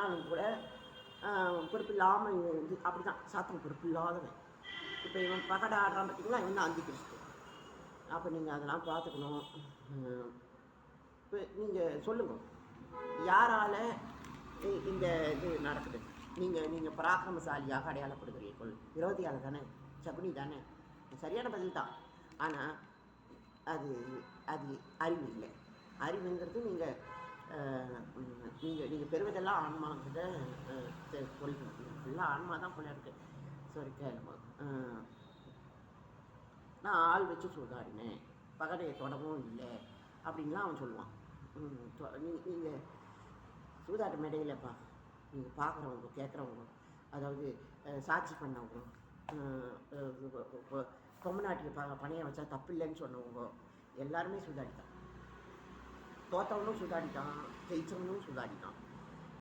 ஆனாலும் கூட பொறுப்பு இல்லாமல் இது அப்படி தான் சாத்தன் பொறுப்பு இல்லாதவன். இப்போ இவன் பகடை ஆடுறான் பார்த்தீங்களா, இவன் தான் அந்தி கிறிஸ்து. அப்போ நீங்கள் அதெல்லாம் பார்த்துக்கணும். இப்போ நீங்கள் சொல்லுங்கள், யாரால் இந்த இது நடக்குது? நீங்கள் பராக்கிரமசாலியாக அடையாளப்படுகிறீர்கள். விரோதியால் தானே, சகுனி தானே. சரியான பதில் தான். ஆனால் அது அது அறிவு இல்லை. அறிவுங்கிறது நீங்கள் பெறுவதெல்லாம் ஆன்மாங்கிறத சொல்லிக்கணும். ஃபுல்லாக ஆன்மா தான் போல இருக்குது. சரி கேளுங்க. நான் ஆள் வச்சு சூதாடினேன், பகடையை தொடவும் இல்லை அப்படின்லாம் அவன் சொல்லுவான். நீங்கள் சூதாட்ட மேடையிலப்பா, நீங்கள் பார்க்குறவங்க கேட்குறவங்க, அதாவது சாட்சி பண்ணவங்க, கொம்பநாட்டில் பணையை வச்சா தப்பு இல்லைன்னு சொன்னவங்க எல்லாருமே சூதாடிட்டான். தோத்தவனும் சூதாடிட்டான், ஜெயிச்சவனும் சூதாடிட்டான்.